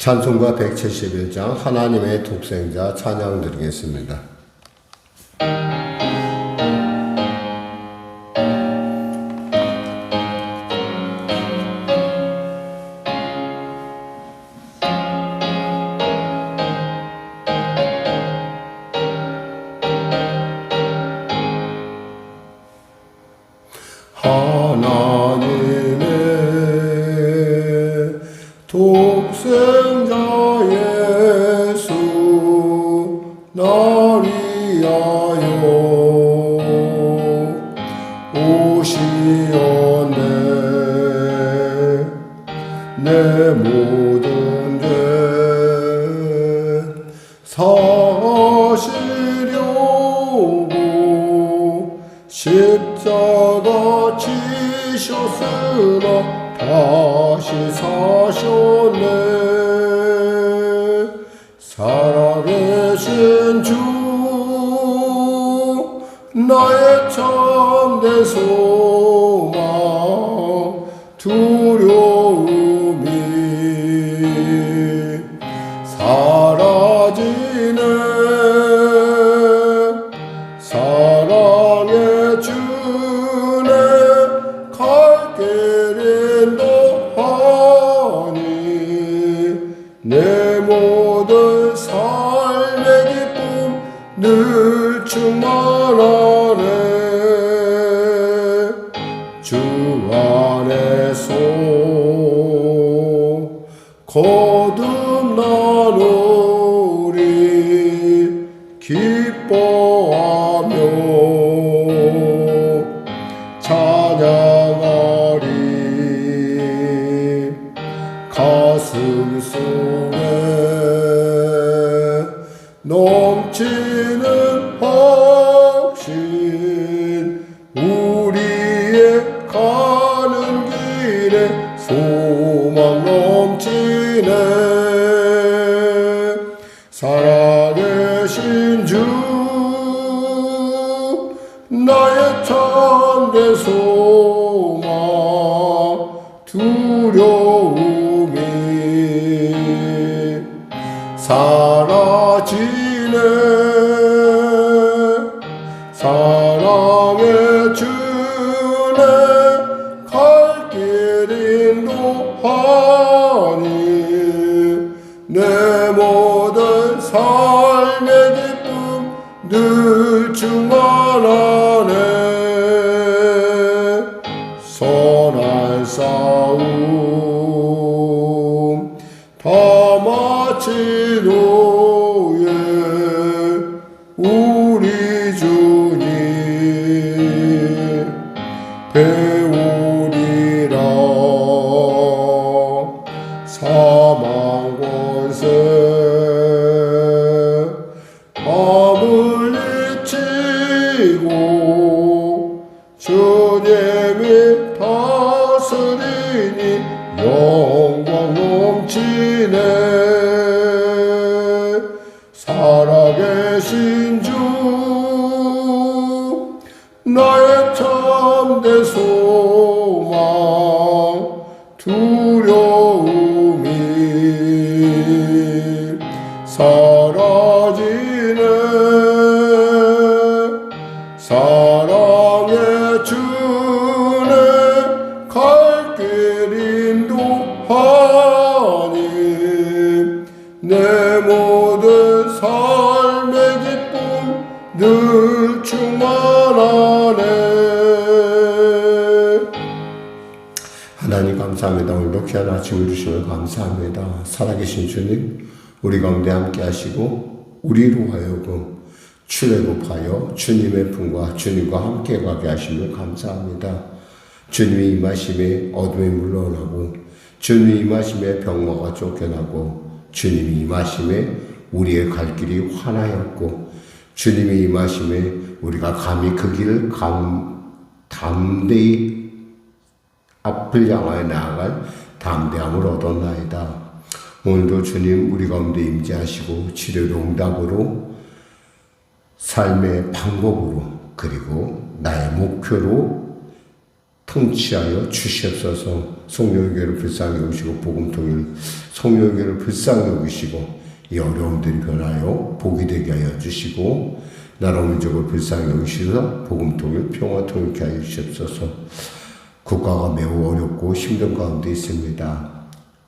찬송가 171장 하나님의 독생자 찬양 드리겠습니다. 하나님의 독생자 예수 날 위하여 오시었네. 내 모든 죄 사시려고 십자가 지셨으나 다시 사셨네. 살아계신 주 나의 참된 소망 두려움이 사라지네. 사랑의 주네 갈 길은 너하니 내 모든 삶의 기쁨 늘 충만하네. 주 안에서 거듭나노리 기뻐하며 찬양하리. 가슴 속에 넘치는 확신 우리의 가는 길에 소망 넘치네. 살아계신 주 나의 참된 소망 두려움이 사라지네. 사랑의 주네 갈 길인 노하니 내 모든 삶의 기쁨 늘 충만하네. 선한 싸움 다 마친 후에 우리 주님 배우리라. 사망 권세 다 물리치고 주님이 다스리니 영광 넘치네. 살아계신 주 나의 참된 소망 두려움이 사라지네. 사랑의 주네 갈 길인 노하니 내 모든 삶의 기쁨 늘 충만하네. 하나님 감사합니다. 오늘도 귀한 아침을 주시면 감사합니다. 살아계신 주님 우리 가운데 함께 하시고 우리로 하여금 출애굽하여 주님의 품과 주님과 함께 가게 하시면 감사합니다. 주님이 임하심에 어둠이 물러나고 주님이 임하심에 병마가 쫓겨나고 주님이 임하심에 우리의 갈 길이 환하였고 주님이 임하심에 우리가 감히 그 길을 담대히 앞을 향하여 나아갈 담대함을 얻었나이다. 오늘도 주님 우리 가운데 임재하시고 치료의 응답으로 삶의 방법으로 그리고 나의 목표로 통치하여 주시옵소서. 성령의 교회를 불쌍히 여기시고 복음통일 성령의 교회를 불쌍히 여기시고 이 어려움들이 변하여 복이 되게 하여 주시고 나라 민족을 불쌍히 여기시서 복음통일 평화 통일케 하여 주시옵소서. 국가가 매우 어렵고 힘든 가운데 있습니다.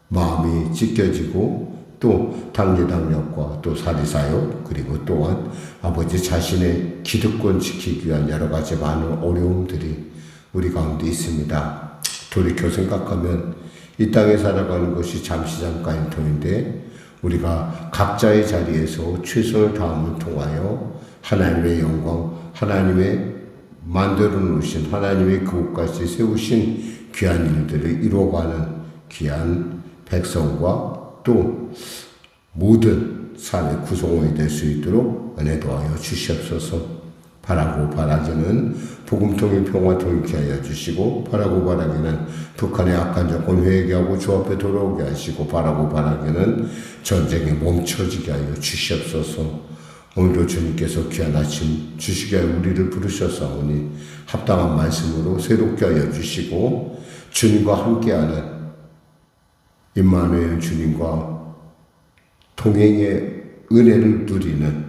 마음이 찢겨지고 또 당리당력과 또 사리사욕 그리고 또한 아버지 자신의 기득권 지키기 위한 여러 가지 많은 어려움들이 우리 가운데 있습니다. 돌이켜 생각하면 이 땅에 살아가는 것이 잠시 잠깐일 터인데 우리가 각자의 자리에서 최선을 다함을 통하여 하나님의 영광, 하나님의 만들어 놓으신 하나님의 그곳까지 세우신 귀한 일들을 이루어가는 귀한 백성과 또 모든 삶의 구성원이 될 수 있도록 은혜 도하여 주시옵소서. 바라고 바라기는 복음통일 평화 통일케 하여 주시고 바라고 바라기는 북한의 악한 정권 회개하고 주 앞에 돌아오게 하시고 바라고 바라기는 전쟁이 멈춰지게 하여 주시옵소서. 오늘도 주님께서 귀한 아침 주시게 하여 우리를 부르셨사오니 합당한 말씀으로 새롭게 하여 주시고 주님과 함께하는 임마누엘 주님과 동행의 은혜를 누리는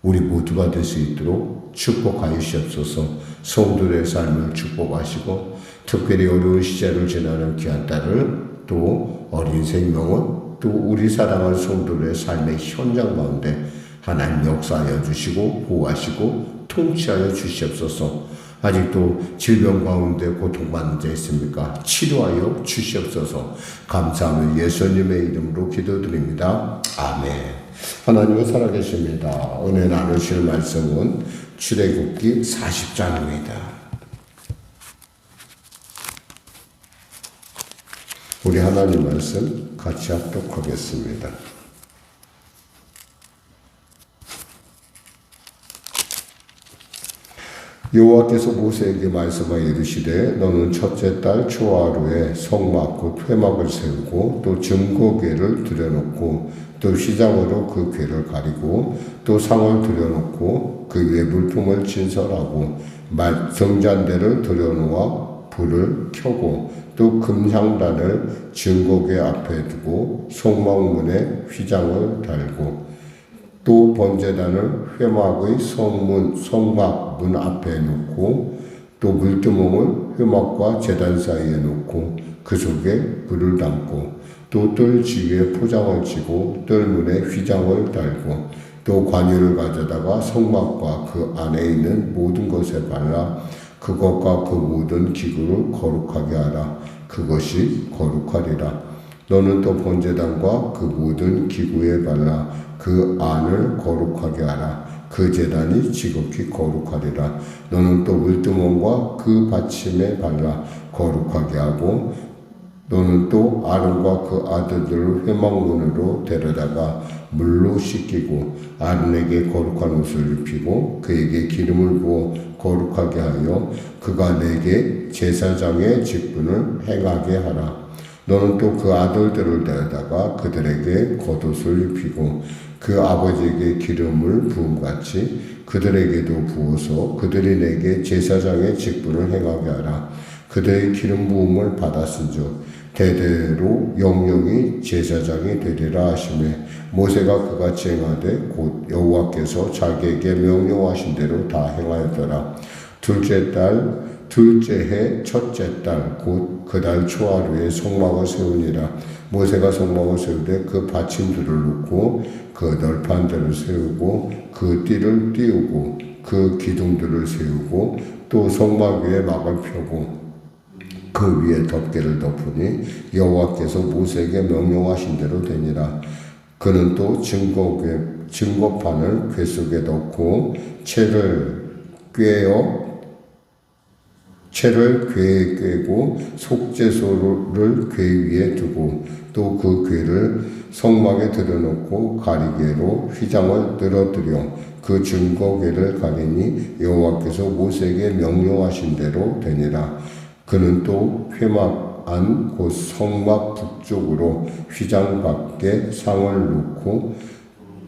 우리 모두가 될 수 있도록 축복하여 주시옵소서. 성도의 삶을 축복하시고 특별히 어려운 시절을 지나는 귀한 딸을 또 어린 생명을 또 우리 사랑하는 성도의 삶의 현장 가운데 하나님 역사하여 주시고 보호하시고 통치하여 주시옵소서. 아직도 질병 가운데 고통받는 자 있습니까? 치료하여 주시옵소서. 감사하며 예수님의 이름으로 기도드립니다. 아멘. 하나님은 살아계십니다. 은혜 나누실 말씀은 출애굽기 40장입니다. 우리 하나님 말씀 같이 합독하겠습니다. 여호와께서 모세에게 말씀하여 이르시되 너는 첫째 달 초하루에 성막 곧 회막을 세우고 또 증거궤를 들여놓고 또 휘장으로 그 궤를 가리고 또 상을 들여놓고 그 위에 물품을 진설하고 성잔대를 들여놓아 불을 켜고 또 금향단을 증거궤 앞에 두고 성막문에 휘장을 달고 또 번제단을 회막의 성막 문 앞에 놓고 또 물두멍을 회막과 제단 사이에 놓고 그 속에 불을 담고 또 뜰 지위에 포장을 치고 뜰문에 휘장을 달고 또 관유를 가져다가 성막과 그 안에 있는 모든 것에 발라 그것과 그 모든 기구를 거룩하게 하라. 그것이 거룩하리라. 너는 또 번제단과 그 모든 기구에 발라 그 안을 거룩하게 하라. 그 제단이 지극히 거룩하리라. 너는 또 물두멍과 그 받침에 발라 거룩하게 하고 너는 또 아론과 그 아들들을 회막문으로 데려다가 물로 씻기고 아론에게 거룩한 옷을 입히고 그에게 기름을 부어 거룩하게 하여 그가 내게 제사장의 직분을 행하게 하라. 너는 또 그 아들들을 데려다가 그들에게 겉옷을 입히고 그 아버지에게 기름을 부음같이 그들에게도 부어서 그들이 내게 제사장의 직분을 행하게 하라. 그들의 기름 부음을 받았은즉 대대로 영영이 제사장이 되리라 하시매 모세가 그같이 행하되 곧 여호와께서 자기에게 명령하신 대로 다 행하였더라. 둘째 해 첫째 달 곧 그 달 초하루에 성막을 세우니라. 모세가 성막을 세우되 그 받침들을 놓고 그 널판들을 세우고 그 띠를 띄우고 그 기둥들을 세우고 또 성막 위에 막을 펴고 그 위에 덮개를 덮으니 여호와께서 모세에게 명령하신 대로 되니라. 그는 또 증거판을 궤 속에 넣고 채를 궤에 꿰고 속죄소를 궤 위에 두고 또 그 궤를 성막에 들여놓고 가리개로 휘장을 늘어뜨려 그 증거궤를 가리니 여호와께서 모세에게 명령하신 대로 되니라. 그는 또 회막 안 곧 성막 북쪽으로 휘장 밖에 상을 놓고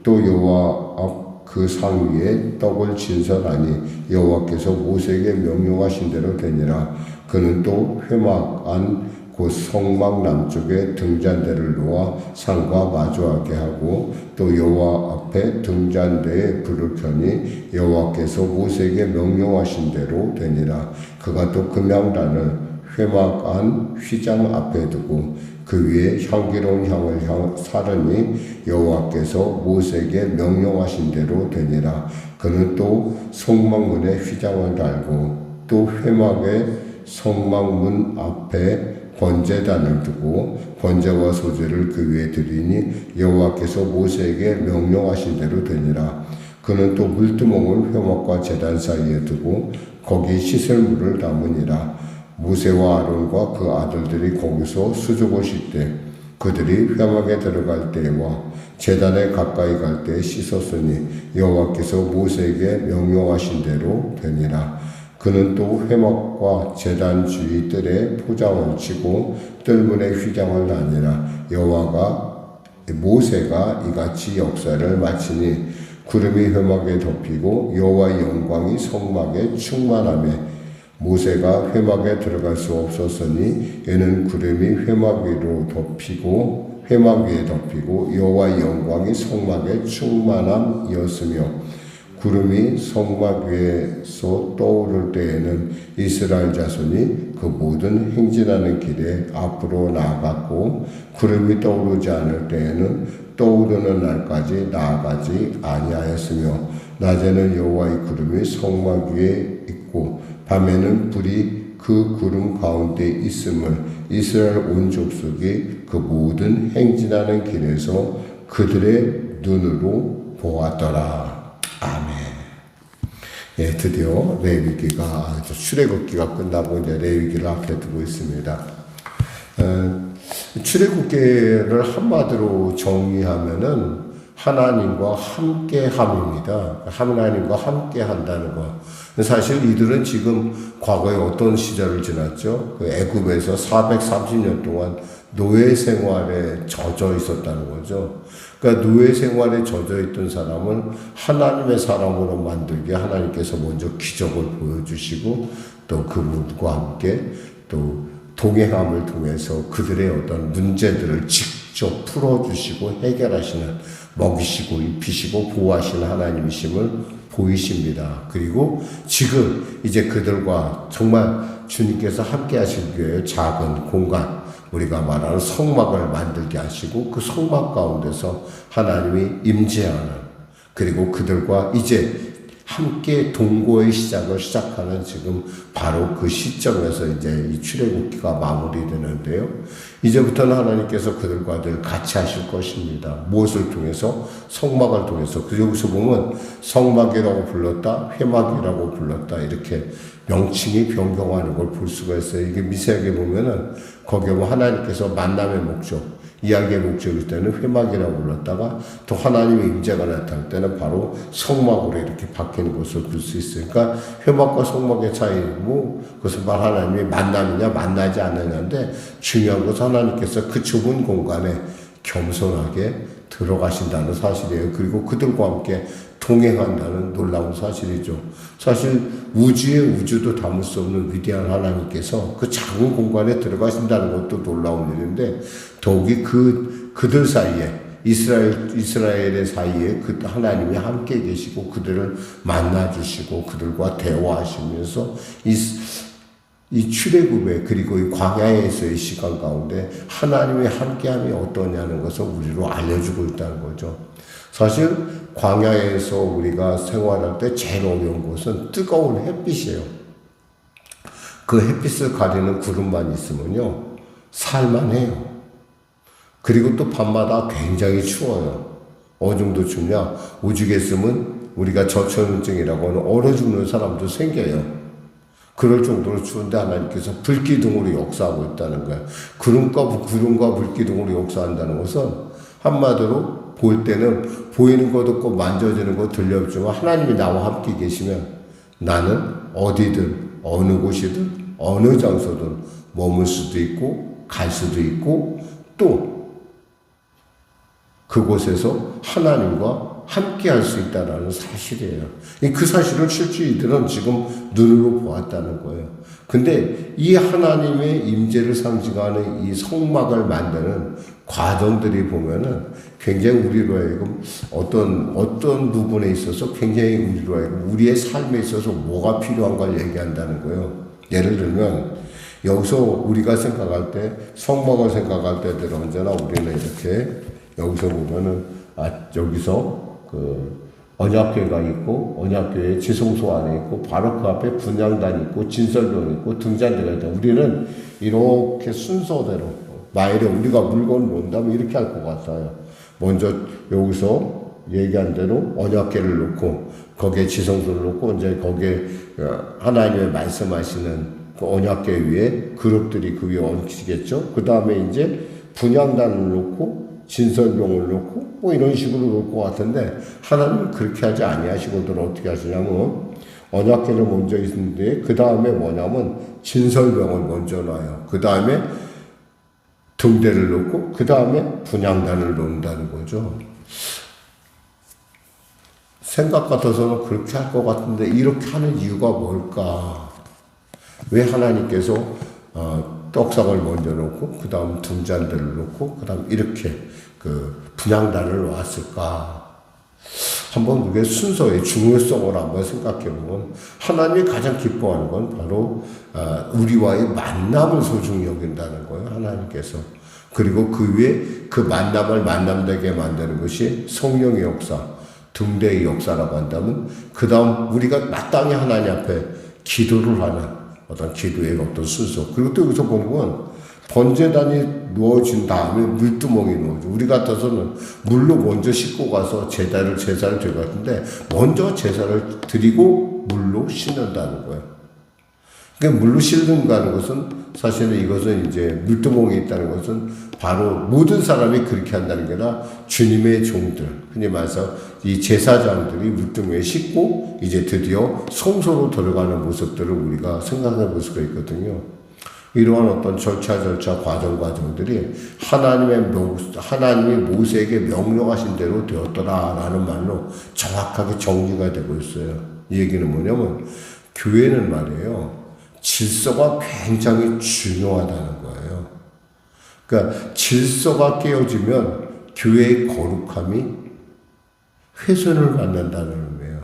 또 여호와 앞 그 상 위에 떡을 진설하니 여호와께서 모세에게 명령하신 대로 되니라. 그는 또 회막 안 곧 성막 남쪽에 등잔대를 놓아 상과 마주하게 하고 또 여호와 앞에 등잔대에 불을 켜니 여호와께서 모세에게 명령하신 대로 되니라. 그가 또 금양단을 회막 안 휘장 앞에 두고 그 위에 향기로운 향을 사르니 여호와께서 모세에게 명령하신 대로 되니라. 그는 또 성막문에 휘장을 달고 또 회막의 성막문 앞에 번제단을 두고 번제와 소제를 그 위에 드리니 여호와께서 모세에게 명령하신 대로 되니라. 그는 또 물두멍을 회막과 제단 사이에 두고 거기 씻을 물을 담으니라. 모세와 아론과 그 아들들이 거기서 수족을 씻되 그들이 회막에 들어갈 때와 제단에 가까이 갈 때 씻었으니 여호와께서 모세에게 명령하신 대로 되니라. 그는 또 회막과 제단 주위 뜰에 포장을 치고 뜰문에 휘장을 다니라. 여호와가 모세가 이같이 역사를 마치니 구름이 회막에 덮이고 여호와의 영광이 성막에 충만하며 모세가 회막에 들어갈 수 없었으니 이는 구름이 회막 위에 덮이고 여호와의 영광이 성막에 충만함이었으며 구름이 성막 위에서 떠오를 때에는 이스라엘 자손이 그 모든 행진하는 길에 앞으로 나아갔고 구름이 떠오르지 않을 때에는 떠오르는 날까지 나아가지 아니하였으며 낮에는 여호와의 구름이 성막 위에 있고 밤에는 불이 그 구름 가운데 있음을 이스라엘 온 족속이 그 모든 행진하는 길에서 그들의 눈으로 보았더라. 아멘. 예, 드디어 레위기가 출애굽기가 끝나고 이제 레위기를 앞에 두고 있습니다. 출애굽기를 한마디로 정의하면은 하나님과 함께함입니다. 하나님과 함께한다는 거. 사실 이들은 지금 과거에 어떤 시절을 지났죠? 그 애굽에서 430년 동안 노예 생활에 젖어 있었다는 거죠. 그러니까 노예 생활에 젖어 있던 사람은 하나님의 사람으로 만들게 하나님께서 먼저 기적을 보여주시고 또 그분과 함께 또 동행함을 통해서 그들의 어떤 문제들을 직접 풀어주시고 해결하시는 먹이시고 입히시고 보호하시는 하나님이심을 보이십니다. 그리고 지금 이제 그들과 정말 주님께서 함께 하실 교회의 작은 공간, 우리가 말하는 성막을 만들게 하시고 그 성막 가운데서 하나님이 임재하는, 그리고 그들과 이제 함께 동거의 시작하는 지금 바로 그 시점에서 이제 이 출애굽기가 마무리되는데요. 이제부터는 하나님께서 그들과 늘 같이 하실 것입니다. 무엇을 통해서? 성막을 통해서. 여기서 보면 성막이라고 불렀다, 회막이라고 불렀다, 이렇게 명칭이 변경하는 걸 볼 수가 있어요. 이게 미세하게 보면은 거기에 뭐 하나님께서 만남의 목적, 이야기의 목적일 때는 회막이라고 불렀다가 또 하나님의 임재가 나타날 때는 바로 성막으로 이렇게 바뀌는 것을 볼 수 있어요. 그러니까 회막과 성막의 차이고 그것은 말 하나님이 만남이냐 만나지 않느냐인데 중요한 것은 하나님께서 그 좁은 공간에 겸손하게 들어가신다는 사실이에요. 그리고 그들과 함께 동행한다는 놀라운 사실이죠. 사실 우주도 담을 수 없는 위대한 하나님께서 그 작은 공간에 들어가신다는 것도 놀라운 일인데 더욱이 그들 사이에 이스라엘의 사이에 그 하나님이 함께 계시고 그들을 만나주시고 그들과 대화하시면서 이 출애굽의 그리고 이 광야에서의 시간 가운데 하나님의 함께함이 어떠냐는 것을 우리로 알려주고 있다는 거죠. 사실 광야에서 우리가 생활할 때 제일 어려운 것은 뜨거운 햇빛이에요. 그 햇빛을 가리는 구름만 있으면요 살만해요. 그리고 또 밤마다 굉장히 추워요. 어느 정도 춥냐? 오죽했으면 우리가 저체온증이라고 하는 얼어 죽는 사람도 생겨요. 그럴 정도로 추운데 하나님께서 불기둥으로 역사하고 있다는 거예요. 구름과 불기둥으로 역사한다는 것은 한마디로 볼 때는 보이는 것 없고 만져지는 것 들려주지만 하나님이 나와 함께 계시면 나는 어디든 어느 곳이든 어느 장소든 머물 수도 있고 갈 수도 있고 또 그곳에서 하나님과 함께 할 수 있다는 사실이에요. 그 사실을 실제 이들은 지금 눈으로 보았다는 거예요. 근데 이 하나님의 임재를 상징하는 이 성막을 만드는 과정들이 보면은 굉장히 우리로 하여금 어떤 부분에 있어서 굉장히 우리로 하여금 우리의 삶에 있어서 뭐가 필요한 걸 얘기한다는 거예요. 예를 들면 여기서 우리가 생각할 때 성막을 생각할 때들 언제나 우리는 이렇게 여기서 보면은 여기서 그 언약궤가 있고 언약궤의 지성소 안에 있고 바로 그 앞에 분향단이 있고 진설병이 있고 등잔대가 있다. 우리는 이렇게 순서대로 만일에 우리가 물건을 놓는다면 이렇게 할 것 같아요. 먼저 여기서 얘기한 대로 언약궤를 놓고 거기에 지성소를 놓고 이제 거기에 하나님의 말씀하시는 그 언약궤 위에 그룹들이 그 위에 얹히겠죠. 그 다음에 이제 분향단을 놓고 진설병을 놓고 뭐 이런 식으로 놓을 것 같은데 하나님은 그렇게 하지 아니하시고들 어떻게 하시냐면 언약궤를 먼저 있는데 그 다음에 뭐냐면 진설병을 먼저 놔요. 그 다음에 등대를 놓고 그 다음에 분향단을 놓는다는 거죠. 생각 같아서는 그렇게 할 것 같은데 이렇게 하는 이유가 뭘까? 왜 하나님께서 떡상을 먼저 놓고 그 다음 등잔대를 놓고 그 다음 이렇게 그 분향단을 놓았을까? 한번 그게 순서의 중요성을 한번 생각해 보면 하나님이 가장 기뻐하는 건 바로 우리와의 만남을 소중히 여긴다는 거예요. 하나님께서. 그리고 그 위에 그 만남을 만남되게 만드는 것이 성령의 역사, 등대의 역사라고 한다면 그 다음 우리가 마땅히 하나님 앞에 기도를 하는 어떤 기도의 어떤 순서. 그리고 또 여기서 보면 번제단이 누워진 다음에 물두멍이 누워져. 우리 같아서는 물로 먼저 씻고 가서 제사를 드릴 것 같은데 먼저 제사를 드리고 물로 씻는다는 거예요. 그러니까 물로 씻는다는 것은 사실은 이것은 이제 물두멍이 있다는 것은 바로 모든 사람이 그렇게 한다는 게 아니라 주님의 종들, 흔히 말해서 이 제사장들이 물두멍에 씻고 이제 드디어 성소로 들어가는 모습들을 우리가 생각해 볼 수가 있거든요. 이러한 어떤 절차 과정들이 하나님이 모세에게 명령하신 대로 되었더라라는 말로 정확하게 정리가 되고 있어요. 이 얘기는 뭐냐면 교회는 말이에요. 질서가 굉장히 중요하다는 거예요. 그러니까 질서가 교회의 거룩함이 훼손을 받는다는 의미예요.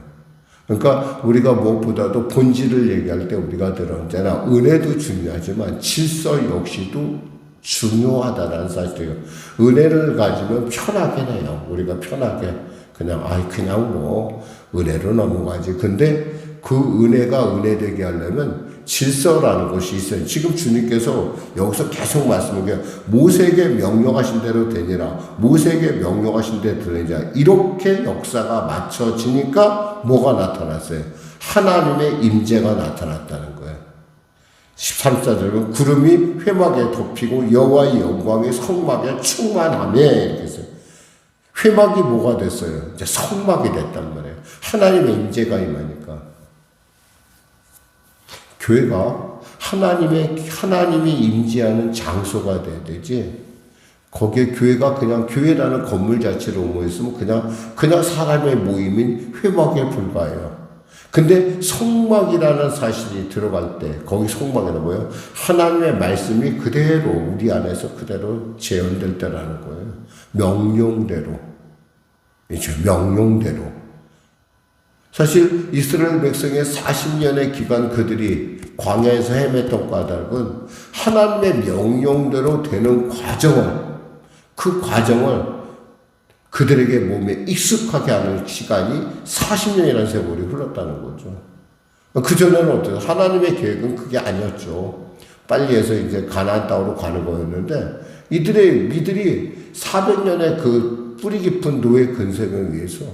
그러니까 우리가 무엇보다도 본질을 얘기할 때 우리가 언제나 은혜도 중요하지만 질서 역시도 중요하다는 사실이에요. 은혜를 가지면 편하게 해요. 우리가 편하게 그냥 은혜로 넘어가지. 근데 그 은혜가 은혜되게 하려면 질서라는 것이 있어요. 지금 주님께서 여기서 계속 말씀하세요. 모세에게 명령하신 대로 되니라. 모세에게 명령하신 대로 되니라. 이렇게 역사가 맞춰지니까 뭐가 나타났어요? 하나님의 임재가 나타났다는 거예요. 13절은 구름이 회막에 덮이고 여호와의 영광이 성막에 충만하며 이렇게 했어요. 회막이 뭐가 됐어요? 이제 성막이 됐단 말이에요. 하나님의 임재가 임하니까. 교회가 하나님이 임재하는 장소가 돼야 되지. 거기에 교회가 그냥 교회라는 건물 자체로 모였으면 그냥 사람의 모임인 회막에 불과해요. 근데 성막이라는 사실이 들어갈 때 거기 성막에는 뭐예요? 하나님의 말씀이 그대로 우리 안에서 그대로 재현될 때라는 거예요. 명령대로. 사실 이스라엘 백성의 40년의 기간 그들이 광야에서 헤맸던 까닭은 하나님의 명령대로 되는 그 과정을 그들에게 몸에 익숙하게 하는 시간이 40년이라는 세월이 흘렀다는 거죠. 그전에는 어때요? 하나님의 계획은 그게 아니었죠. 빨리 해서 이제 가나안 땅으로 가는 거였는데 이들이 400년의 그 뿌리 깊은 노예 근성을 위해서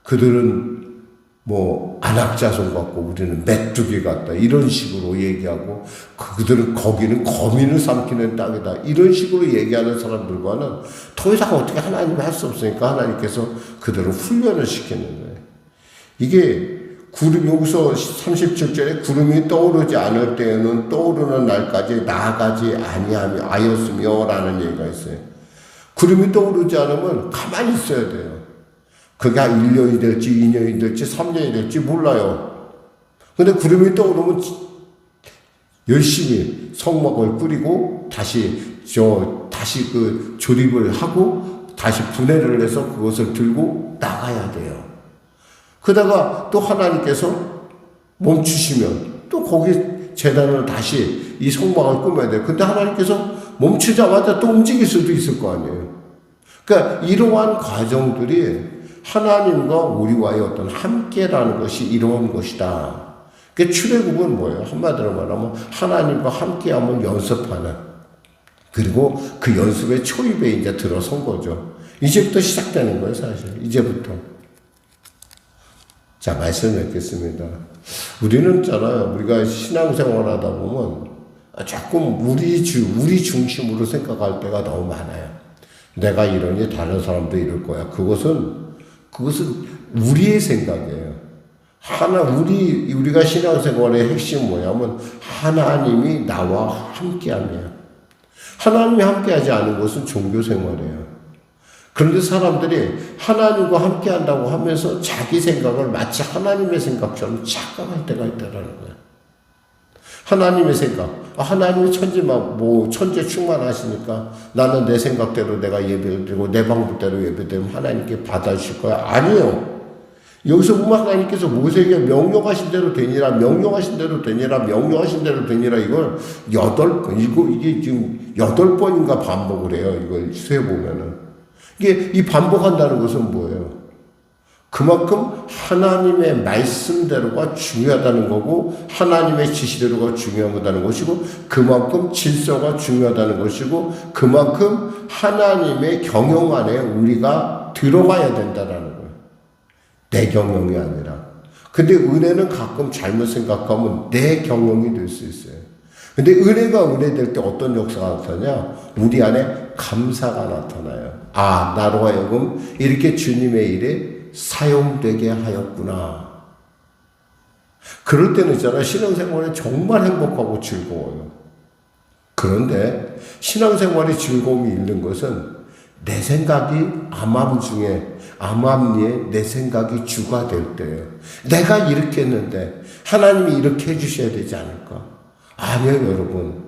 그들은 뭐 안악자손 같고 우리는 메뚜기 같다 이런 식으로 얘기하고 그들은 거기는 거민을 삼키는 땅이다 이런 식으로 얘기하는 사람들과는 더 이상 어떻게 하나님이 할 수 없으니까 하나님께서 그들을 훈련을 시키는 거예요. 이게 여기서 37절에 구름이 떠오르지 않을 때에는 떠오르는 날까지 나아가지 아니하였으며 라는 얘기가 있어요. 구름이 떠오르지 않으면 가만히 있어야 돼요. 그게 1년이 될지 2년이 될지 3년이 될지 몰라요. 근데 구름이 떠오르면 열심히 성막을 꾸리고 다시 그 조립을 하고 다시 분해를 해서 그것을 들고 나가야 돼요. 그러다가 또 하나님께서 멈추시면 또 거기 제단을 다시 이 성막을 꾸며야 돼요. 근데 하나님께서 멈추자마자 또 움직일 수도 있을 거 아니에요. 그러니까 이러한 과정들이 하나님과 우리와의 어떤 함께라는 것이 이러한 것이다. 그 출애굽은 뭐예요? 한마디로 말하면 하나님과 함께함을 연습하는, 그리고 그 연습의 초입에 이제 들어선 거죠. 이제부터 시작되는 거예요, 사실. 이제부터. 자, 말씀 맺겠습니다. 우리는 있잖아요. 우리가 신앙생활 하다 보면 조금 우리 중심으로 생각할 때가 너무 많아요. 내가 이러니 다른 사람도 이럴 거야. 그것은 우리의 생각이에요. 우리가 신앙생활의 핵심 뭐냐면 하나님이 나와 함께하며, 하나님이 함께하지 않은 것은 종교생활이에요. 그런데 사람들이 하나님과 함께한다고 하면서 자기 생각을 마치 하나님의 생각처럼 착각할 때가 있다는 거예요. 하나님의 생각, 하나님이 천재 충만하시니까 나는 내 생각대로 내가 예배를 드리고 내 방법대로 예배드리면 하나님께 받아주실 거야. 아니에요. 여기서 보면 하나님께서 모세에게 명령하신 대로 되니라, 명령하신 대로 되니라, 명령하신 대로 되니라, 이걸 이게 지금 8번인가 반복을 해요. 이걸 세보면은. 이 반복한다는 것은 뭐예요? 그만큼 하나님의 말씀대로가 중요하다는 거고, 하나님의 지시대로가 중요하다는 것이고, 그만큼 질서가 중요하다는 것이고, 그만큼 하나님의 경영 안에 우리가 들어가야 된다는 거예요. 내 경영이 아니라. 근데 은혜는 가끔 잘못 생각하면 내 경영이 될 수 있어요. 근데 은혜가 은혜 될 때 어떤 역사가 나타나냐? 우리 안에 감사가 나타나요. 나로 하여금 이렇게 주님의 일에 사용되게 하였구나. 그럴 때는 있잖아, 신앙생활이 정말 행복하고 즐거워요. 그런데 신앙생활의 즐거움이 있는 것은 내 생각이 암암리에 내 생각이 주가 될 때예요. 내가 이렇게 했는데 하나님이 이렇게 해주셔야 되지 않을까? 아니요, 여러분.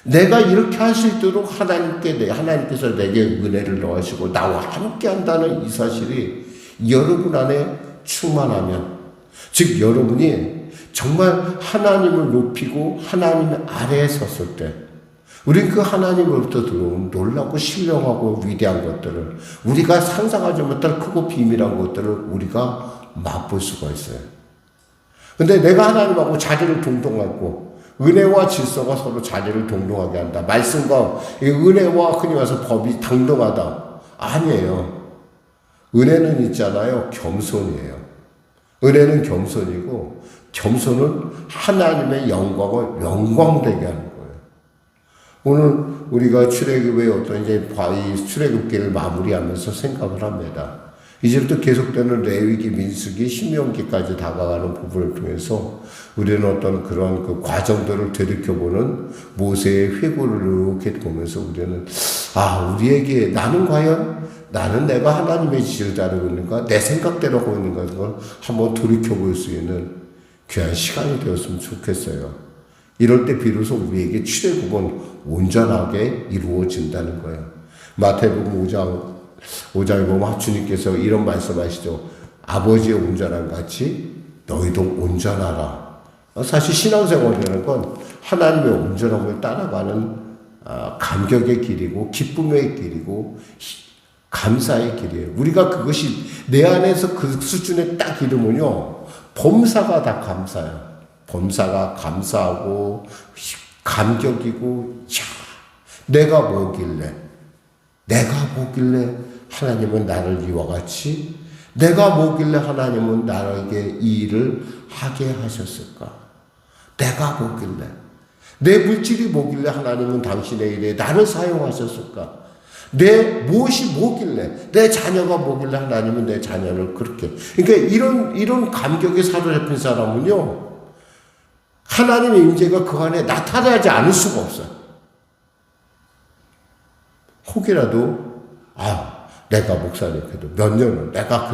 내가 이렇게 할 수 있도록 하나님께서 내게 은혜를 넣으시고 나와 함께 한다는 이 사실이 여러분 안에 충만하면, 즉 여러분이 정말 하나님을 높이고 하나님 아래에 섰을 때, 우린 그 하나님으로부터 들어온 놀랍고 신령하고 위대한 것들을, 우리가 상상하지 못할 크고 비밀한 것들을 우리가 맛볼 수가 있어요. 근데 내가 하나님하고 자리를 동동하고, 은혜와 질서가 서로 자리를 동동하게 한다. 말씀과 은혜와 흔히 말해서 법이 당동하다. 아니에요. 은혜는 있잖아요. 겸손이에요. 은혜는 겸손이고, 겸손은 하나님의 영광을 영광되게 하는 거예요. 오늘 우리가 출애굽의 어떤 이 출애굽기를 마무리하면서 생각을 합니다. 이제부터 계속되는 레위기, 민수기, 신명기까지 다가가는 부분을 통해서 우리는 어떤 그런 그 과정들을 되돌켜보는 모세의 회고를 이렇게 보면서 우리는 우리에게 나는 내가 하나님의 지시를 따르고 있는가, 내 생각대로 하고 있는가, 그걸 한번 돌이켜볼 수 있는 귀한 시간이 되었으면 좋겠어요. 이럴 때 비로소 우리에게 출애굽은 온전하게 이루어진다는 거예요. 마태복음 5장에 보면 주님께서 이런 말씀하시죠. 아버지의 온전함 같이 너희도 온전하라. 사실 신앙생활이라는 건 하나님의 온전함을 따라가는 감격의 길이고 기쁨의 길이고 감사의 길이에요. 우리가 그것이 내 안에서 그 수준에 딱 이르면요, 범사가 다 감사해요. 범사가 감사하고 감격이고, 내가 뭐길래 하나님은 나를 이와 같이, 내가 뭐길래 하나님은 나에게 이 일을 하게 하셨을까? 내가 뭐길래, 내 물질이 뭐길래 하나님은 당신의 일에 나를 사용하셨을까? 내 무엇이 뭐길래, 내 자녀가 뭐길래 하나님은 내 자녀를 그렇게. 그러니까 이런 감격에 사로잡힌 사람은요, 하나님의 임재가 그 안에 나타나지 않을 수가 없어요. 혹이라도 내가 목사님께도 몇 년을, 내가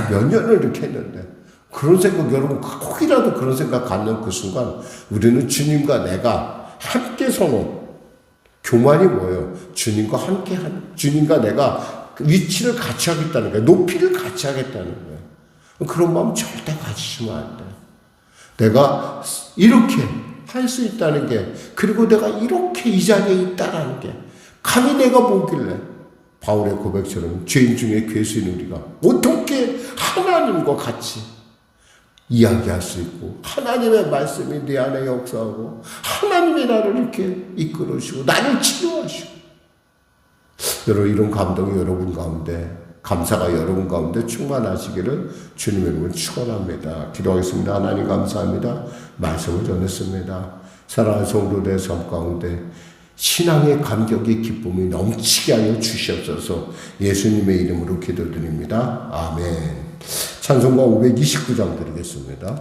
몇 년을 이렇게 했는데, 그런 생각, 여러분, 혹이라도 그런 생각 갖는 그 순간, 우리는 주님과 내가 함께 서는, 교만이 뭐예요? 주님과 내가 위치를 같이 하겠다는 거예요. 높이를 같이 하겠다는 거예요. 그런 마음 절대 가지시면 안 돼요. 내가 이렇게 할 수 있다는 게, 그리고 내가 이렇게 이 자리에 있다는 게, 감히 내가 뭐길래, 바울의 고백처럼 죄인 중에 괴수인 우리가 어떻게 하나님과 같이 이야기할 수 있고, 하나님의 말씀이 내 안에 역사하고, 하나님이 나를 이렇게 이끌으시고 나를 치료하시고, 여러분, 이런 감동이 여러분 가운데, 감사가 여러분 가운데 충만하시기를 주님의 이름으로 축원합니다. 기도하겠습니다. 하나님 감사합니다. 말씀을 전했습니다. 사랑하는 성도들 삶 가운데 신앙의 감격의 기쁨이 넘치게 하여 주시옵소서. 예수님의 이름으로 기도드립니다. 아멘. 찬송가 529장 드리겠습니다.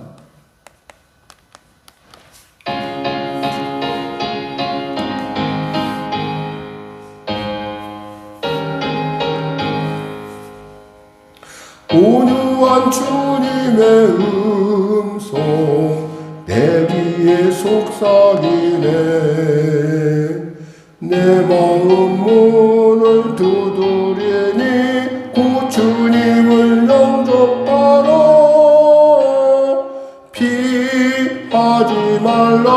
온유한 주님의 음성 내 귀에 속삭이네. 내 마음 문을 두드리니 곧 주님을 영접하라. 피하지 말라.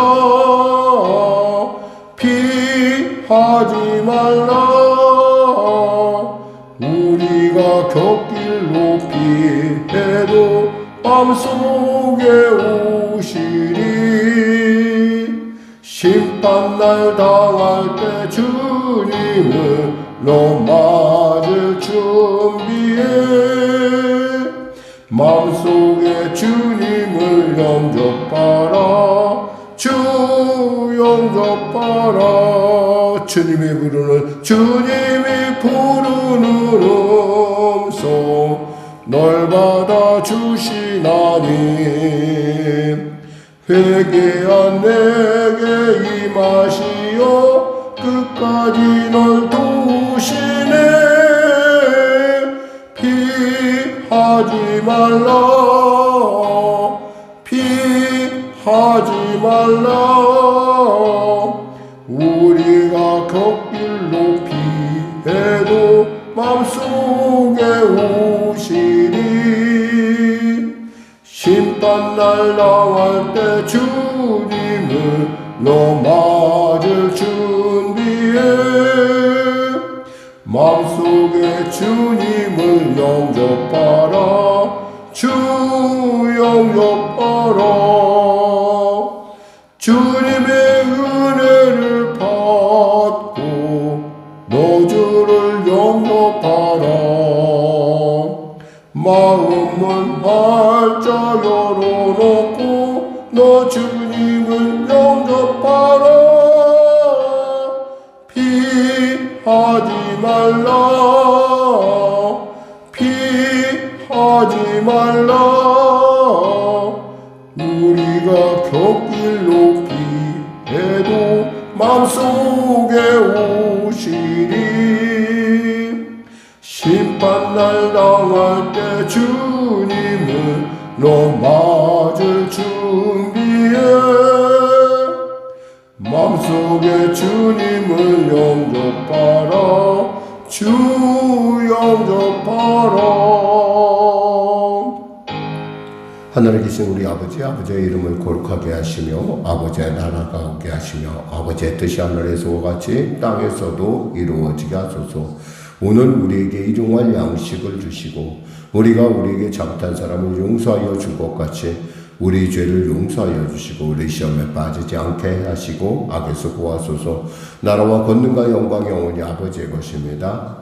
우리가 곁길로 피해도 마음속에 오시리. 심판날 당할 때 주님을 너 맞을 준비해. 마음속에 주님을 영접하라. 주 영접하라. 주님이 부르는 음성 널 받아 주시나니. 회개한 내게 임하시어 끝까지 널 도우시네. 피하지 말라. 우리가 곁길로 피해도 마음속에 오시리. 심판날 나갈 때 주님을 너 맞을 준비해. 마음속에 주님을 영접하라. 주 영접하라. 주님의 은혜를 받고 너 주를 영접하라. 마음은 활짝 열어놓고 너 주님을 영접하라. 피하지 말라. 우리가 곁길로 피해도 마음속에 오시리. 심판날 당할 때 주님을 너 맞을 준비해. 마음속에 주님을 영접하라. 주 영접하라. 하늘에 계신 우리 아버지의 이름을 거룩하게 하시며 아버지의 나라가 오게 하시며 아버지의 뜻이 하늘에서와 같이 땅에서도 이루어지게 하소서. 오늘 우리에게 일용할 양식을 주시고 우리가 우리에게 잘못한 사람을 용서하여 줄 것 같이 우리 죄를 용서하여 주시고 우리 시험에 빠지지 않게 하시고 악에서 구하소서. 나라와 권능과 영광이 영원히 아버지의 것입니다.